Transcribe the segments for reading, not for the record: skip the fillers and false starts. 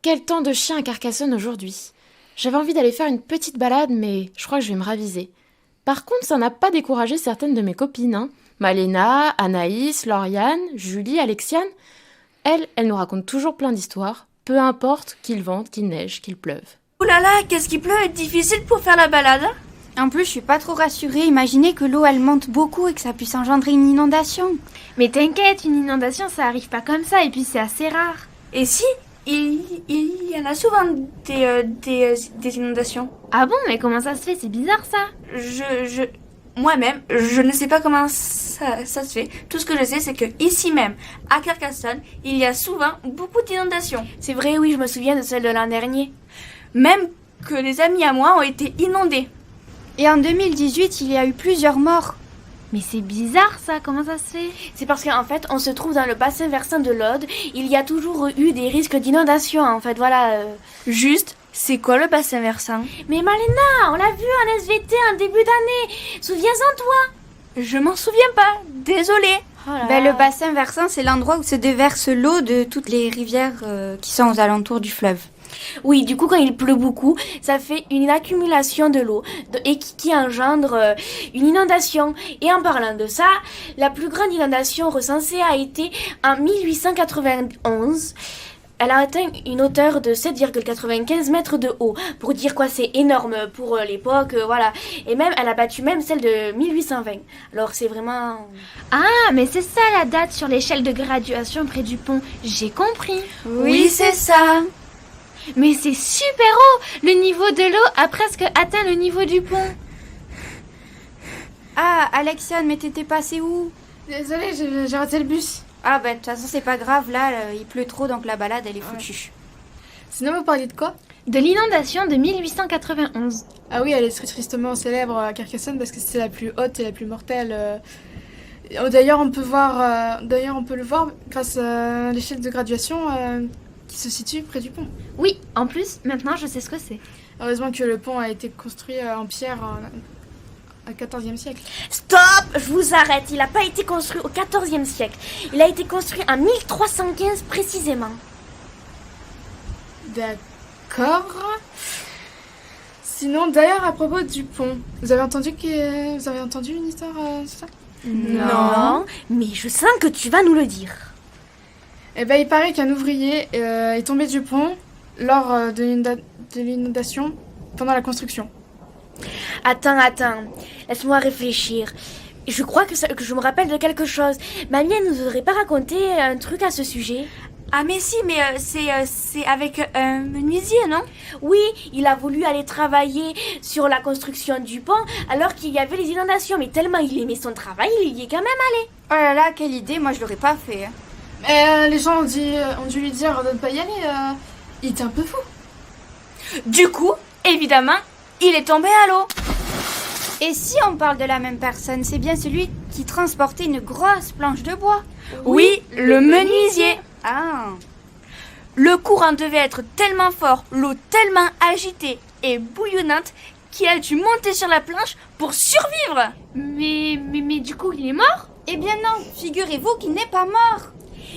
Quel temps de chien à Carcassonne aujourd'hui. J'avais envie d'aller faire une petite balade, mais je crois que je vais me raviser. Par contre, ça n'a pas découragé certaines de mes copines, hein. Malena, Anaïs, Lauriane, Julie, Alexiane. Elles nous racontent toujours plein d'histoires, peu importe qu'il vente, qu'il neige, qu'il pleuve. Ouh là là, qu'est-ce qui pleut, est difficile pour faire la balade. En plus, je suis pas trop rassurée. Imaginez que l'eau, elle monte beaucoup et que ça puisse engendrer une inondation. Mais t'inquiète, une inondation, ça arrive pas comme ça, et puis c'est assez rare. Et si il y en a souvent des inondations. Ah bon, mais comment ça se fait? C'est bizarre ça. Moi-même, je ne sais pas comment ça se fait. Tout ce que je sais, c'est que ici même, à Carcassonne, il y a souvent beaucoup d'inondations. C'est vrai, oui, je me souviens de celle de l'an dernier. Même que des amis à moi ont été inondés. Et en 2018, il y a eu plusieurs morts. Mais c'est bizarre ça, comment ça se fait? C'est parce qu'en fait, on se trouve dans le bassin versant de l'Aude. Il y a toujours eu des risques d'inondation, en fait, voilà. Juste, c'est quoi le bassin versant? Mais Malena, on l'a vu en SVT en début d'année. Souviens-en toi. Je m'en souviens pas, désolée. Oh là Ben, là. le bassin versant, c'est l'endroit où se déverse l'eau de toutes les rivières qui sont aux alentours du fleuve. Oui, du coup, quand il pleut beaucoup, ça fait une accumulation de l'eau et qui engendre une inondation. Et en parlant de ça, la plus grande inondation recensée a été en 1891. Elle a atteint une hauteur de 7,95 mètres de haut. Pour dire quoi, c'est énorme pour l'époque, voilà. Et même, elle a battu même celle de 1820. Alors c'est vraiment... Ah, mais c'est ça la date sur l'échelle de graduation près du pont. J'ai compris. Oui, c'est ça. Mais c'est super haut. Le niveau de l'eau a presque atteint le niveau du pont. Ah, Alexiane, mais t'étais passée où? Désolée, j'ai raté le bus. Ah ben, de toute façon, c'est pas grave, là, il pleut trop, donc la balade, elle est foutue. Sinon, vous parliez de quoi? De l'inondation de 1891. Ah oui, elle est très tristement célèbre à Carcassonne parce que c'est la plus haute et la plus mortelle. D'ailleurs, on peut le voir grâce à l'échelle de graduation qui se situe près du pont. Oui, en plus, maintenant je sais ce que c'est. Heureusement que le pont a été construit en pierre au XIVe siècle. Stop! Je vous arrête. Il n'a pas été construit au XIVe siècle. Il a été construit en 1315 précisément. D'accord. Sinon, d'ailleurs, à propos du pont, vous avez entendu une histoire sur ça? Non, mais je sens que tu vas nous le dire. Eh ben, il paraît qu'un ouvrier est tombé du pont lors de l'inondation pendant la construction. Attends. Laisse-moi réfléchir. Je crois que je me rappelle de quelque chose. Mamie, elle nous aurait pas raconté un truc à ce sujet? Ah mais si, mais c'est avec un menuisier, non? Oui, il a voulu aller travailler sur la construction du pont alors qu'il y avait les inondations. Mais tellement il aimait son travail, il y est quand même allé. Oh là là, quelle idée, moi je l'aurais pas fait. Hein. Mais les gens ont dû lui dire de ne pas y aller. Il était un peu fou. Du coup, évidemment, il est tombé à l'eau. Et si on parle de la même personne, c'est bien celui qui transportait une grosse planche de bois. Oui, le menuisier. Ah. Le courant devait être tellement fort, l'eau tellement agitée et bouillonnante qu'il a dû monter sur la planche pour survivre. Mais du coup, il est mort? Eh bien non, figurez-vous qu'il n'est pas mort.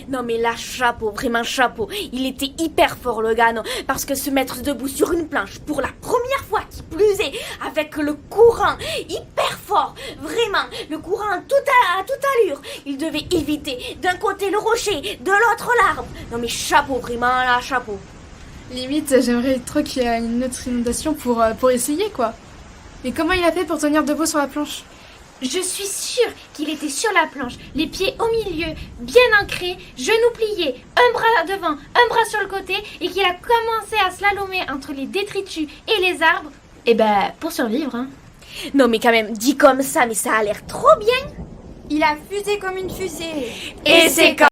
Non mais là, chapeau, vraiment chapeau. Il était hyper fort le gars, non? Parce que se mettre debout sur une planche pour la première fois, qui plus est, avec le courant hyper fort, vraiment, le courant à toute allure. Il devait éviter d'un côté le rocher, de l'autre l'arbre. Non mais chapeau, vraiment là, chapeau. Limite, j'aimerais trop qu'il y ait une autre inondation pour essayer, quoi. Mais comment il a fait pour tenir debout sur la planche? Je suis sûre qu'il était sur la planche, les pieds au milieu, bien ancrés, genoux pliés, un bras devant, un bras sur le côté, et qu'il a commencé à slalomer entre les détritus et les arbres. Et ben, pour survivre, hein. Non mais quand même, dit comme ça, mais ça a l'air trop bien. Il a fusé comme une fusée. Et c'est quand